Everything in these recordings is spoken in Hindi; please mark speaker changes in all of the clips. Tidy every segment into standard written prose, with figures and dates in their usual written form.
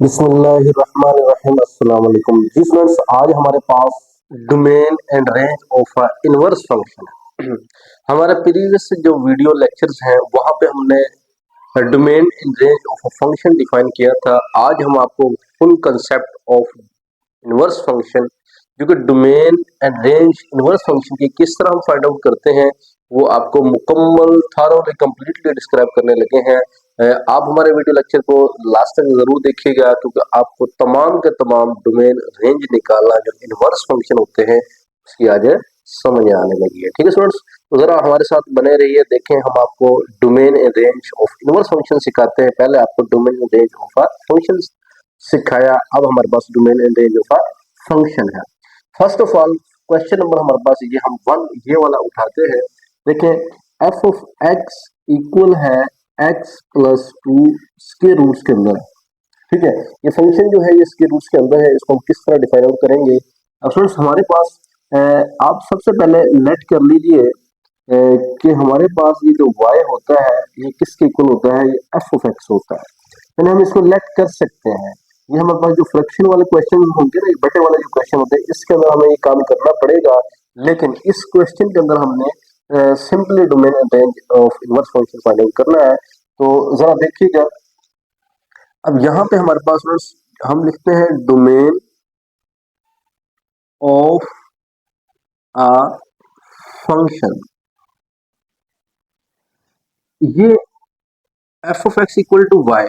Speaker 1: बिस्मिल्लाहिर्रहमानिर्रहीम अस्सलाम वालेकुम जी स्टूडेंट्स। आज हमारे पास domain and range of inverse function है। हमारे प्रीवियस जो वीडियो लेक्चर्स हैं वहां पे हमने domain and range of a function define किया था। आज हम आपको full concept of inverse function, जो कि domain and range inverse function की किस तरह हम फाइंड आउट करते हैं, वो आपको मुकम्मल थारोली कंप्लीटली डिस्क्राइब करने लगे हैं। आप हमारे वीडियो लेक्चर को लास्ट तक जरूर देखिएगा, क्योंकि आपको तमाम के तमाम डोमेन रेंज निकालना जो इनवर्स फंक्शन होते हैं उसकी आज समझ आने लगी है। ठीक है स्टूडेंट्स, तो जरा हमारे साथ बने रहिए। देखें, हम आपको domain and range of inverse function सिखाते हैं। पहले आपको domain and range of function सिखाया, अब हमारे पास domain and range of function है। First of all question number हमारे पास ये, हम वन ये वाला उठाते हैं। देखें, एफ ऑफ एक्स इक्वल है X plus two square roots के अंदर। ठीक है, ये फंक्शन जो है ये स्क्वायर रूट्स के अंदर है। इसको हम किस तरह डिफाइन आउट करेंगे? अब स्टूडेंट्स हमारे पास आप सबसे पहले लेट कर लीजिए कि हमारे पास ये जो y होता है ये किसके इक्वल होता है? ये एफ ऑफ एक्स होता है। यानी हम इसको लेट कर सकते हैं। ये हमारे पास जो फ्रैक्शन वाले क्वेश्चन होंगे ना, बटे वाले जो क्वेश्चन होते हैं, इसके अंदर हमें ये काम करना पड़ेगा। लेकिन इस क्वेश्चन के अंदर हमने simply domain and range of inverse function find out करना है। तो जरा देखिएगा, अब यहाँ पे हमारे पास हम लिखते हैं डोमेन ऑफ अ फंक्शन। ये F of X equal to Y,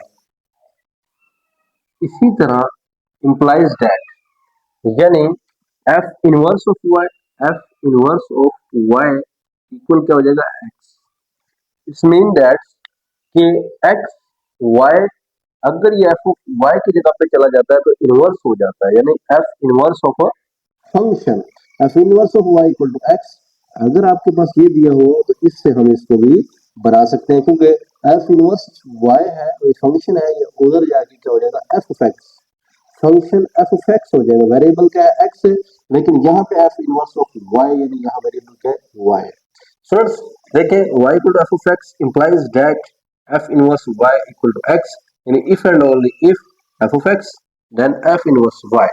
Speaker 1: इसी तरह इंप्लाइज दैट, यानी F inverse of Y, F inverse of Y equal क्या हो जाएगा? एक्स। इट्स मीन दैट कि एक्स वाई, अगर ये एफ ऑफ वाई की जगह पे चला जाता है तो इनवर्स हो जाता है, यानी F inverse of a function, f inverse of Y equal to x. अगर आपके पास ये दिया हो तो इससे हम इसको भी बना सकते हैं, क्योंकि एफ इनवर्स वाई है, ये फंक्शन है, ये उधर जाके क्या हो जाएगा? F of x. Function F of x हो जाएगा। वेरिएबल क्या है? एक्स है, लेकिन यहाँ पे एफ इनवर्स ऑफ वाई, यानी यहाँ वेरिएबल क्या है? वाई है। स्टूडेंट्स देखें, y equal to F of X implies that F inverse y equal to X, यानी if and only if F of X then F inverse y।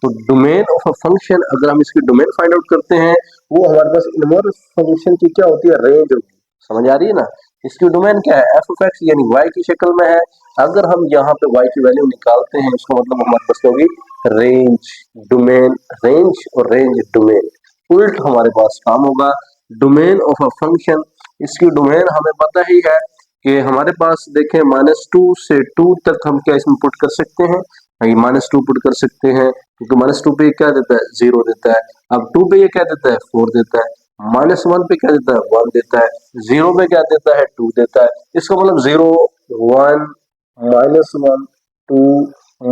Speaker 1: तो डोमेन ऑफ अ फंक्शन, अगर हम इसकी डोमेन फाइंड आउट करते हैं, वो हमारे पास इनवर्स फंक्शन की क्या होती है? रेंज होगी। समझ आ रही है ना? इसकी डोमेन क्या है? एफ ऑफ एक्स, यानी y की शक्ल में है। अगर हम यहाँ पे y की वैल्यू निकालते हैं, इसका मतलब हमारे पास होगी रेंज, डोमेन रेंज और रेंज डोमेन। उल्ट हमारे पास काम होगा डोमेन ऑफ अ फंक्शन। इसकी डोमेन हमें पता ही है कि हमारे पास देखें -2 से 2 तक हम क्या इसमें पुट कर सकते हैं? -2 पुट कर सकते हैं, क्योंकि -2 पे क्या देता है? 0 देता है। अब 2 पे ये क्या देता है? 4 देता है। -1 पे क्या देता है? 1 देता है। 0 पे क्या देता है? 2 देता है। इसका मतलब 0, 1, -1, 2,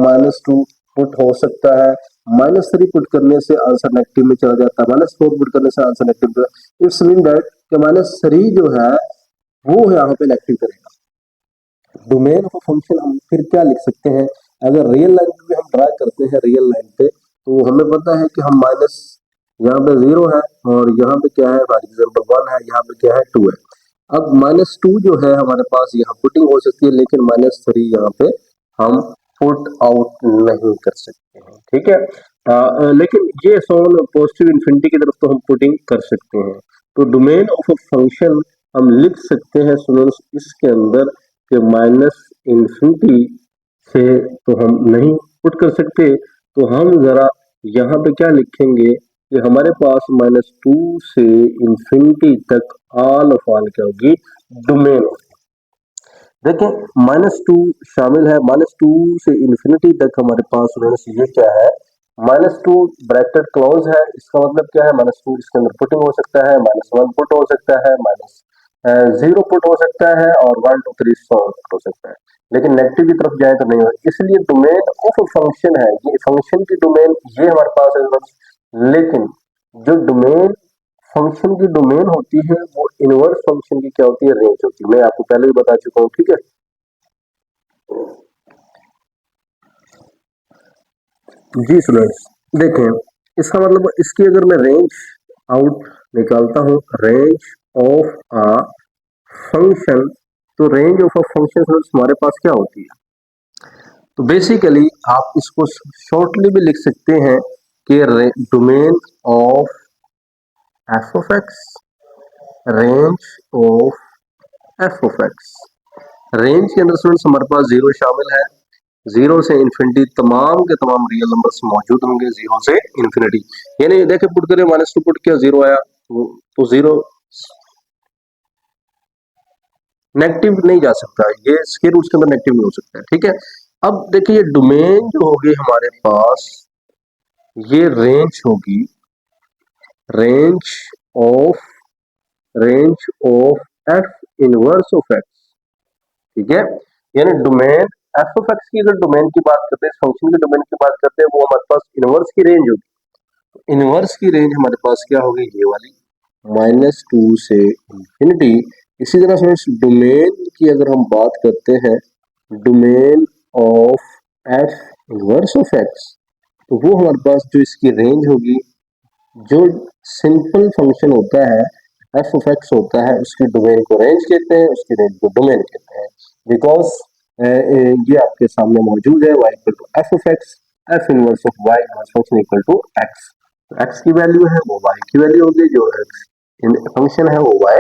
Speaker 1: -2 पुट हो सकता है। -3 पुट करने से आंसर नेगेटिव में चला जाता है। -4 पुट करने से answer negative. It's mean that कि -3 जो है वो यहाँ पे नेगेटिव करेगा। डोमेन ऑफ फंक्शन हम फिर क्या लिख सकते हैं? अगर रियल लाइन पे हम ड्रा करते हैं, रियल लाइन पे, तो हमें पता है कि हम माइनस, यहाँ पे 0 है और यहाँ पे क्या है? फॉर एग्जाम्पल 1 है, यहाँ पे क्या है? 2 है। अब -2 जो है हमारे पास यहाँ पुटिंग हो सकती है, लेकिन -3 यहाँ पे हम पुट आउट नहीं कर सकते हैं। ठीक है, लेकिन ये सोल पॉजिटिव इन्फिनिटी की तरफ तो हम पुटिंग कर सकते हैं। तो डोमेन ऑफ अ फंक्शन हम लिख सकते हैं स्टूडेंट्स इसके अंदर कि -इन्फिनिटी से तो हम नहीं पुट कर सकते, तो हम जरा यहाँ पे क्या लिखेंगे कि हमारे पास -2 से इन्फिनिटी तक ऑल ऑफ ऑल क्या होगी? डोमेन होगी। देखें, -2 शामिल है, -2 से इन्फिनिटी तक हमारे पास ये क्या है? -2 ब्रैकेट क्लोज है। इसका मतलब क्या है? -2 इसके अंदर पुटिंग हो सकता है, -1 पुट हो सकता है, -0 पुट हो सकता है, और 1 2 3 4 पुट हो सकता है। लेकिन नेगेटिव की तरफ जाए तो नहीं होगा। इसलिए डोमेन ऑफ फंक्शन है, ये फंक्शन की डोमेन ये हमारे पास है। लेकिन जो डोमेन फंक्शन की डोमेन होती है वो इनवर्स फंक्शन की क्या होती है? रेंज होती है। मैं आपको पहले भी बता चुका हूँ। ठीक है, जी स्टूडेंट्स देखें, इसका मतलब इसकी अगर मैं रेंज आउट निकालता हूँ, रेंज ऑफ अ फंक्शन, तो रेंज ऑफ अ फंक्शन हमारे पास क्या होती है? तो बेसिकली आप इसको शॉर्टली भी लिख सकते हैं कि domain of F of x, range of F of x. Range के अंदर स्टूडेंट्स हमारे पास जीरो शामिल है, जीरो से इन्फिनिटी तमाम के तमाम रियल नंबर्स मौजूद होंगे, जीरो से इन्फिनिटी। यानी देखिए पुट करें, -2 पुट किया, जीरो आया, तो जीरो नेगेटिव नहीं जा सकता, ये स्क्वायर रूट्स के अंदर नेगेटिव नहीं हो सकता है, ठीक है। अब देखिए ये डोमेन जो होगी हमारे पास, ये रेंज होगी, range of F inverse of x, ठीक है। यानी डोमेन एफ ऑफ एक्स की अगर डोमेन की बात करते हैं, इस फंक्शन की डोमेन की बात करते हैं, वो हमारे पास इनवर्स की रेंज होगी। इनवर्स की रेंज हमारे पास क्या होगी, ये वाली, -2 से इंफिनिटी। इसी तरह से डोमेन की अगर हम बात करते हैं, domain of F inverse of x, तो वो हमारे पास जो इसकी रेंज होगी, जो सिंपल फंक्शन होता है एफ ऑफ एक्स होता है, उसकी डोमेन को रेंज कहते हैं, उसकी रेंज को डोमेन कहते हैं। बिकॉज ये आपके सामने मौजूद है, y equal to F of x, f inverse of y inverse function equal to x. तो x की वैल्यू है वो y की वैल्यू होगी, जो x फंक्शन है वो y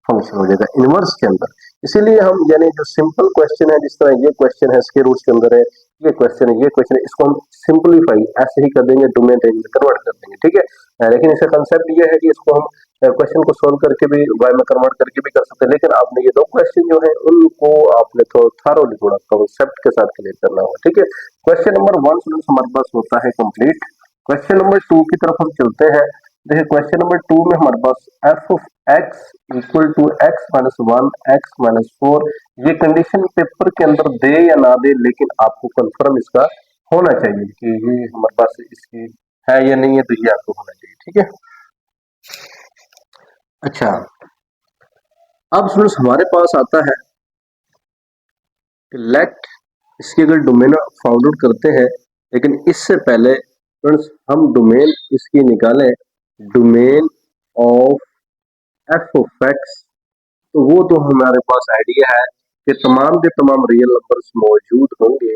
Speaker 1: फंक्शन हो जाएगा इनवर्स के अंदर। इसीलिए हम यानी जो सिंपल क्वेश्चन है, जिस तरह ये क्वेश्चन है स्क्वायर रूट्स के अंदर है, ये क्वेश्चन है, ये क्वेश्चन है, इसको हम सिंपलीफाई ऐसे ही कर देंगे, डोमेन रेंज में कन्वर्ट कर देंगे, ठीक है। लेकिन इसका कंसेप्ट ये है कि इसको हम क्वेश्चन को सोल्व करके भी वाई में कन्वर्ट करके भी कर सकते हैं, लेकिन आपने ये दो क्वेश्चन जो है उनको आपने तो थारोली थोड़ा कंसेप्ट के साथ क्लियर करना होगा, ठीक है। क्वेश्चन नंबर 1 स्टूडेंट्स हमारे पास होता है कंप्लीट। क्वेश्चन नंबर 2 की तरफ हम चलते हैं। देखिए क्वेश्चन नंबर 2 में हमारे पास F of X equal to x minus 1 x minus 4, ये कंडीशन पेपर के अंदर दे या ना दे, लेकिन आपको कंफर्म इसका होना चाहिए कि ये हमारे पास इसकी है या नहीं है, तो ये आपको होना चाहिए, ठीक है। अच्छा, अब स्टूडेंट्स हमारे पास आता है लेट, इसकी अगर डोमेन फाउंड आउट करते हैं, लेकिन इससे पहले स्टूडेंट्स हम डोमेन इसकी निकालें, domain of F of x. तो वो तो हमारे पास आइडिया है कि तमाम के तमाम रियल नंबर्स मौजूद होंगे,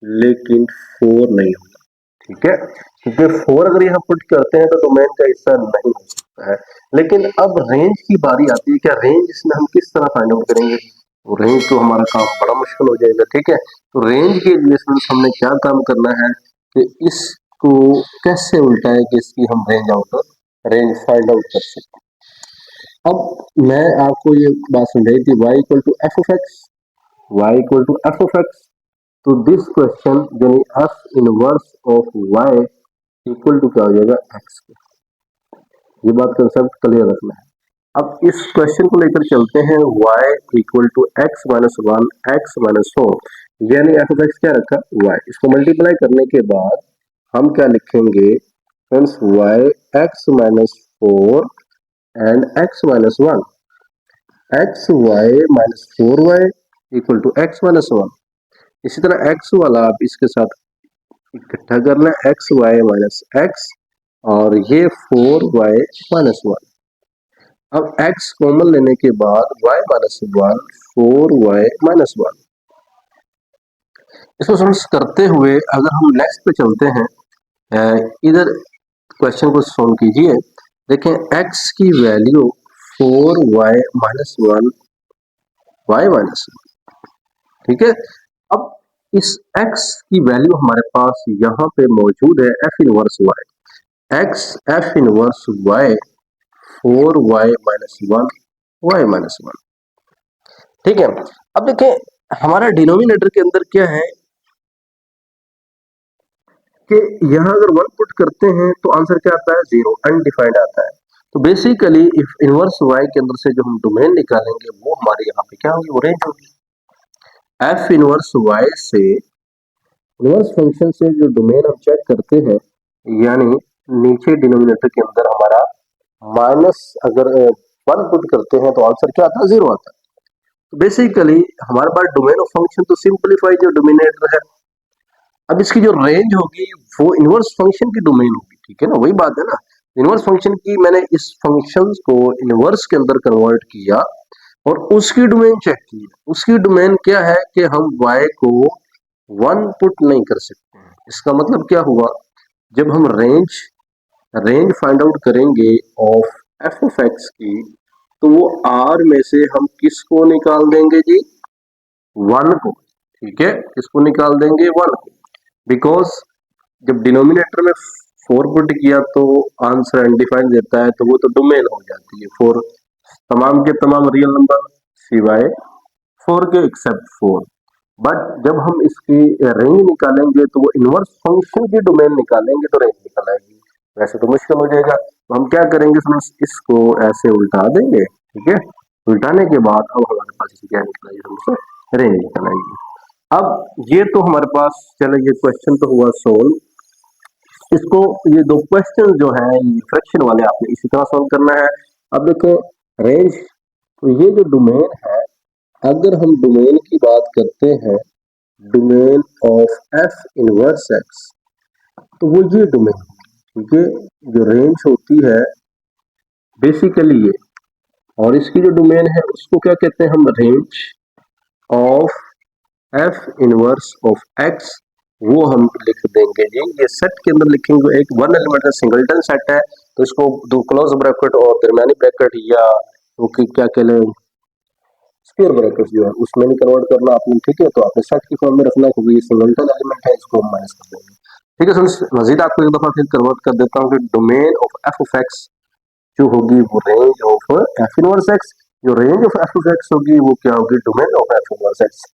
Speaker 1: लेकिन 4 नहीं होगा, ठीक है। क्योंकि 4 अगर यहाँ पुट करते हैं तो डोमेन का हिस्सा नहीं हो सकता है। लेकिन अब रेंज की बारी आती है, क्या रेंज इसमें हम किस तरह फाइंड आउट करेंगे, तो रेंज तो हमारा काम बड़ा मुश्किल हो जाएगा, ठीक है। तो रेंज के लिए हमने क्या काम करना है कि इसको कैसे उल्टाए कि इसकी हम रेंज फाइंड आउट कर सकते। अब मैं आपको ये बात समझाई थी, y equal to F of x, y equal to F of x. तो दिस क्वेश्चन यानी F inverse of y equal to क्या हो जाएगा, एक्स। ये बात कंसेप्ट क्लियर रखना है। अब इस क्वेश्चन को लेकर चलते हैं, y equal to x minus 1 x minus 4, यानी एफ ऑफ एक्स क्या रखा, y। इसको मल्टीप्लाई करने के बाद हम क्या लिखेंगे friends, y x minus 4 and x minus 1, x y minus 4y equal to x minus 1। इसी तरह x वाला आप इसके साथ इकट्ठा करना, एक्स वाई माइनस एक्स, और ये 4y माइनस 1। अब x कॉमन लेने के बाद y माइनस 1 4y माइनस 1। इसको समझ करते हुए अगर हम नेक्स्ट पे चलते हैं, इधर क्वेश्चन को सॉल्व कीजिए। देखें x की value 4y minus 1 y minus 1, ठीक है। अब इस x की वैल्यू हमारे पास यहाँ पे मौजूद है f inverse y, x f inverse y 4y minus 1 y minus 1, ठीक है। अब देखें हमारा डिनोमिनेटर के अंदर क्या है कि यहाँ अगर 1 पुट करते हैं तो आंसर क्या आता है, 0, अनडिफाइंड आता है। तो बेसिकली इफ इनवर्स y के अंदर से जो हम डोमेन निकालेंगे वो हमारे यहाँ पे क्या होगी, वो रेंज होगी। f इनवर्स y से इनवर्स फंक्शन से जो डोमेन हम चेक करते हैं, यानी नीचे डिनोमिनेटर के अंदर हमारा माइनस अगर 1 पुट करते हैं तो आंसर क्या आता है, 0 आता है। तो बेसिकली हमारे पास डोमेन ऑफ फंक्शन तो सिंपलीफाई जो डोमिनेटर है। अब इसकी जो रेंज होगी वो इनवर्स फंक्शन की डोमेन होगी, ठीक है ना, वही बात है ना। इनवर्स फंक्शन की मैंने इस फंक्शन को इनवर्स के अंदर कन्वर्ट किया और उसकी डोमेन चेक की। उसकी डोमेन क्या है कि हम y को वन पुट नहीं कर सकते हैं। इसका मतलब क्या हुआ, जब हम रेंज फाइंड आउट करेंगे ऑफ एफ ऑफ एक्स की, तो वो आर में से हम किसको निकाल देंगे जी, वन को। ठीक है, किसको निकाल देंगे, वन को। बिकॉज जब डिनोमिनेटर में फोर पुट किया तो आंसर अनडिफाइंड देता है, तो वो तो डोमेन हो जाती है फोर, तमाम के तमाम रियल नंबर सिवाय फोर के एक्सेप्ट फोर। बट जब हम इसकी रेंज निकालेंगे तो वो इनवर्स फंक्शन की डोमेन निकालेंगे तो रेंज निकल आएगी। वैसे तो मुश्किल हो जाएगा, तो हम क्या करेंगे, इसको ऐसे उल्टा देंगे। ठीक है, उल्टाने के बाद अब हमारे पास क्या निकलेगी, हमसे रेंज निकल आएगी। अब ये तो हमारे पास, चलो ये क्वेश्चन तो हुआ सोल्व। इसको, ये दो क्वेश्चन जो है फ्रैक्शन वाले, आपने इसी तरह सोल्व करना है। अब देखो रेंज, तो ये जो डोमेन है, अगर हम डोमेन की बात करते हैं, domain of F inverse x, तो वो ये डोमेन, ठीक है, जो रेंज होती है बेसिकली ये, और इसकी जो डोमेन है उसको क्या कहते हैं हम, range of F inverse of x, वो हम लिख देंगे जी, ये सेट के अंदर लिखेंगे, एक वन एलिमेंट का सिंगलटन सेट है, तो इसको दो क्लोज ब्रैकेट और दरमियानी ब्रैकेट या वो क्या कहते हैं स्क्वायर ब्रैकेट जो है उसमें नहीं कन्वर्ट करना आपने। ठीक है, तो आपने सेट की फॉर्म में रखना है, क्योंकि ये सिंगलटन एलिमेंट है, इसको हम माइनस कर देंगे। ठीक है, सो मजीद आपको एक दफा फिर कन्वर्ट कर देता हूँ कि domain of F of X जो होगी वो range of F inverse X, जो range of F of X होगी वो क्या होगी, domain of F inverse X.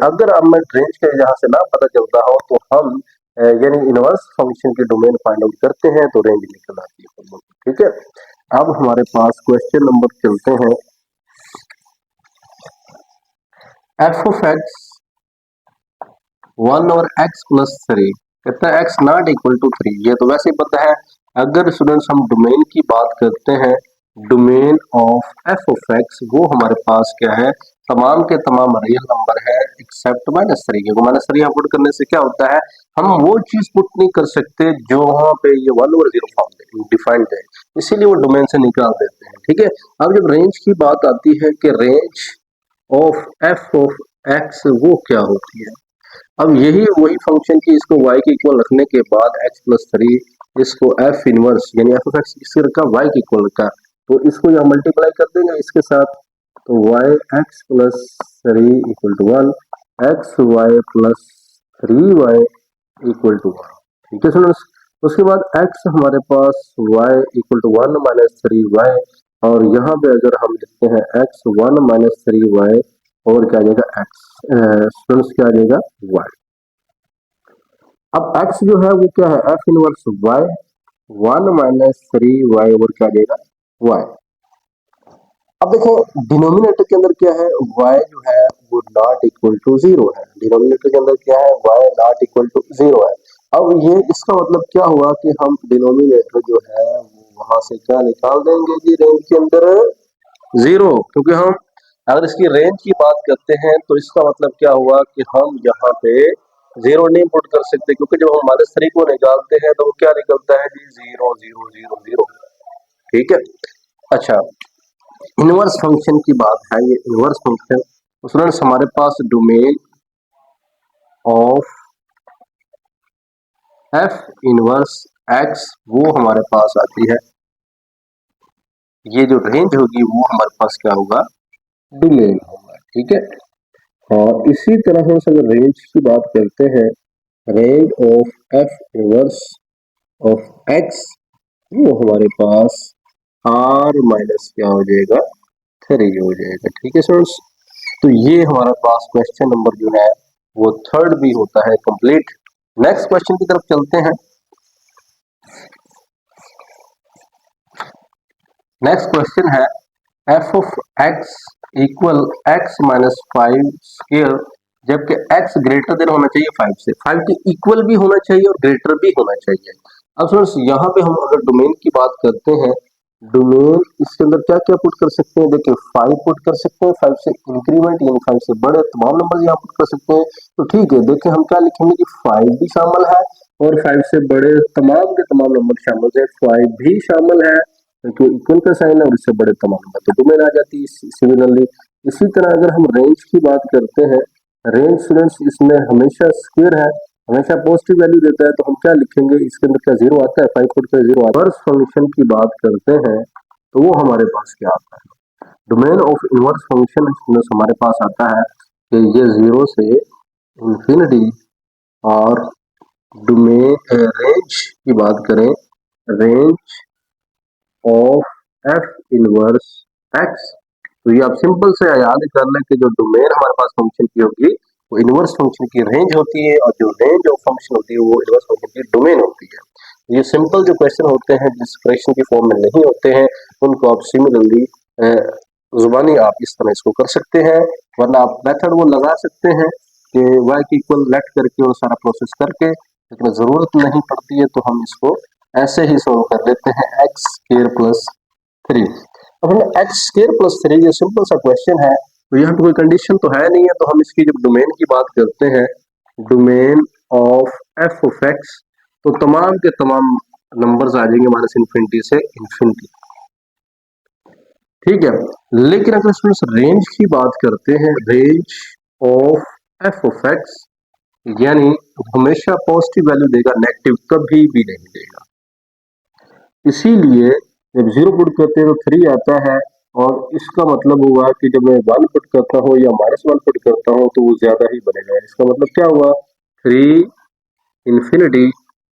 Speaker 1: अगर अब मैं रेंज के यहाँ से ना पता चलता हो तो हम यानी इनवर्स फंक्शन के डोमेन फाइंड आउट करते हैं तो रेंज निकल आती है। ठीक है, अब हमारे पास क्वेश्चन नंबर चलते हैं, एफ ऑफ एक्स वन और एक्स प्लस थ्री, कहता है x not equal to three. ये तो वैसे ही पता है। अगर स्टूडेंट्स हम डोमेन की बात करते हैं, domain of F of x, वो हमारे पास क्या है, तमाम के तमाम रियल नंबर है एक्सेप्ट माइनस थ्री। क्योंकि माइनस थ्री यहाँ पुट करने से क्या होता है, हम वो चीज पुट नहीं कर सकते जो वहां पे ये वन और जीरो फॉर्म डिफाइंड है, इसीलिए वो डोमेन से निकाल देते हैं। ठीक है, अब जब रेंज की बात आती है कि range of F of x वो क्या होती है, अब यही वही फंक्शन की इसको y के इक्वल रखने के बाद x प्लस थ्री, इसको f इनवर्स यानी f ऑफ x इससे रखा y के इक्वल रखा, तो इसको यहाँ मल्टीप्लाई कर देंगे इसके साथ, तो y x plus three equal to one, x y plus three y equal to one. ठीक है स्टूडेंट्स, उसके बाद x हमारे पास y equal to one minus three y, और यहाँ पे अगर हम लिखते हैं x one minus three y, और क्या आ जाएगा x, स्टूडेंट्स क्या आ जाएगा y। अब x जो है वो क्या है, f inverse y, one minus three y, और क्या आ जाएगा y। अब देखो डिनोमिनेटर के अंदर क्या है, y जो है वो नॉट इक्वल टू जीरो है, डिनोमिनेटर के अंदर क्या है, y not equal to zero है। अब ये इसका मतलब क्या हुआ कि हम डिनोमिनेटर जो है वो वहां से क्या निकाल देंगे जी, रेंज के अंदर जीरो, क्योंकि हम अगर इसकी रेंज की बात करते हैं तो इसका मतलब क्या हुआ कि हम यहाँ पे जीरो नहीं पुट कर सकते, क्योंकि जब हम माइनस थ्री को निकालते हैं तो वो क्या निकलता है जी, जीरो जीरो जीरो जीरो। ठीक है, अच्छा इनवर्स फंक्शन की बात है, ये इनवर्स फंक्शन स्टूडेंट्स हमारे पास domain of F inverse X वो हमारे पास आती है, ये जो रेंज होगी वो हमारे पास क्या होगा, डोमेन होगा। ठीक है, और इसी तरह से अगर रेंज की बात करते हैं, range of F inverse of x वो हमारे पास आर माइनस क्या हो जाएगा, थ्री हो जाएगा। ठीक है स्टूडेंट्स, तो ये हमारे पास क्वेश्चन नंबर जो है वो थर्ड भी होता है कंप्लीट। नेक्स्ट क्वेश्चन की तरफ चलते हैं। नेक्स्ट क्वेश्चन है F of X equal x minus five square, जबकि x ग्रेटर देन होना चाहिए 5 से, 5 के इक्वल भी होना चाहिए और ग्रेटर भी होना चाहिए। अब फ्रेंड्स यहाँ पे हम अगर डोमेन की बात करते हैं, डोमेन इसके अंदर क्या क्या पुट कर सकते हैं, देखिए 5 पुट कर सकते हैं, 5 से इंक्रीमेंट यानी 5 से बड़े तमाम नंबर यहाँ पुट कर सकते हैं। तो ठीक है, देखिए हम क्या लिखेंगे कि 5 भी शामिल है और 5 से बड़े तमाम के तमाम नंबर शामिल है, 5 भी शामिल है तो इक्वल का साइन है, और इससे बड़े तमाम नंबर तो डोमेन आ जाती है सिमिलरली। इसी तरह अगर हम रेंज की बात करते हैं, रेंज स्टूडेंट्स इसमें हमेशा स्क्वायर है, हमेशा पॉजिटिव वैल्यू देता है, तो हम क्या लिखेंगे, इसके अंदर क्या जीरो आता है, 5 फुट का जीरो आता है। इनवर्स फंक्शन की बात करते हैं तो वो हमारे पास क्या आता है, डोमेन ऑफ इनवर्स फंक्शन हमारे पास आता है कि ये जीरो से इंफिनिटी, और डोमेन रेंज की बात करें, range of F inverse x, तो ये आप सिंपल से याद कर लें कि जो डोमेन हमारे पास फंक्शन की होगी वो इनवर्स फंक्शन की रेंज होती है, और जो रेंज ऑफ फंक्शन होती है वो इनवर्स फंक्शन की डोमेन होती है। ये सिंपल जो क्वेश्चन होते हैं जिस फ्रैक्शन की फॉर्म में नहीं होते हैं उनको आप सिमिलरली जुबानी आप इस तरह इसको कर सकते हैं, वरना आप मेथड वो लगा सकते हैं कि y की इक्वल लेट करके और सारा प्रोसेस करके, लेकिन जरूरत नहीं पड़ती है तो हम इसको ऐसे ही सोल्व कर लेते हैं एक्स स्क्वायर प्लस 3। अब हमें एक्स स्क्वायर प्लस 3 ये सिंपल सा क्वेश्चन है, तो यहाँ पे कोई कंडीशन तो है नहीं है, तो हम इसकी जब डोमेन की बात करते हैं, domain of F of x, तो तमाम के तमाम नंबर्स आ जाएंगे माइनस इन्फिनिटी से इन्फिनिटी, ठीक है। लेकिन अगर इसमें रेंज की बात करते हैं, range of F of x यानी हमेशा पॉजिटिव वैल्यू देगा, नेगेटिव कभी भी नहीं देगा। इसीलिए जब जीरो पुट करते हैं तो 3 आता है, और इसका मतलब हुआ कि जब मैं 1 पुट करता हूँ या -1 पुट करता हूँ तो वो ज्यादा ही बनेगा। इसका मतलब क्या हुआ, 3 इंफिनिटी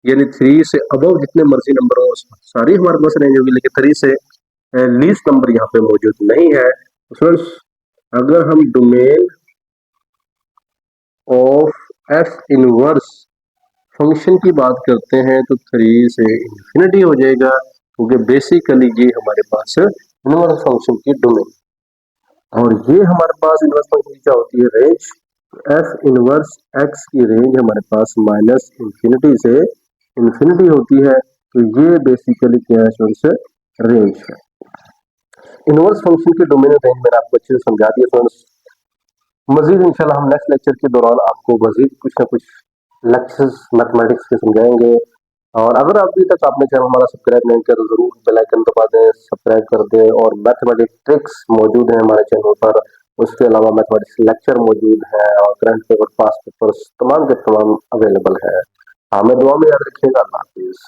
Speaker 1: यानी 3 से अबव जितने मर्जी नंबर हो सारी हमारे पास रेंज होगी, लेकिन 3 से लीस्ट नंबर यहाँ पे मौजूद नहीं है। तो फ्रेंड्स अगर हम domain of F inverse function की बात करते हैं तो 3 से इंफिनिटी हो जाएगा, क्योंकि बेसिकली ये हमारे पास इनवर्स फंक्शन की डोमेन, और ये हमारे पास इनवर्स फंक्शन की क्या होती है, रेंज। एफ इनवर्स एक्स की रेंज हमारे पास माइनस इंफिनिटी से इंफिनिटी होती है, तो ये बेसिकली क्या है, फ्रेंड्स रेंज है। इनवर्स फंक्शन की डोमेन रेंज मैंने आपको अच्छे से समझा दिया फ्रेंड्स। मजीद इंशाल्लाह हम नेक्स्ट लेक्चर के दौरान आपको मजीद कुछ ना कुछ लेक्चर्स मैथमेटिक्स के समझाएंगे। और अगर अभी तक आपने चैनल हमारा सब्सक्राइब नहीं किया तो जरूर बेल आइकन दबा दें, सब्सक्राइब कर दें, और मैथमेटिक्स ट्रिक्स मौजूद हैं हमारे चैनल पर। उसके अलावा मैथमेटिक्स लेक्चर मौजूद है, और करंट पेपर, पास्ट पेपर्स तमाम के तमाम अवेलेबल है। हमें दुआ में याद रखिएगा। अल्लाह हाफिज।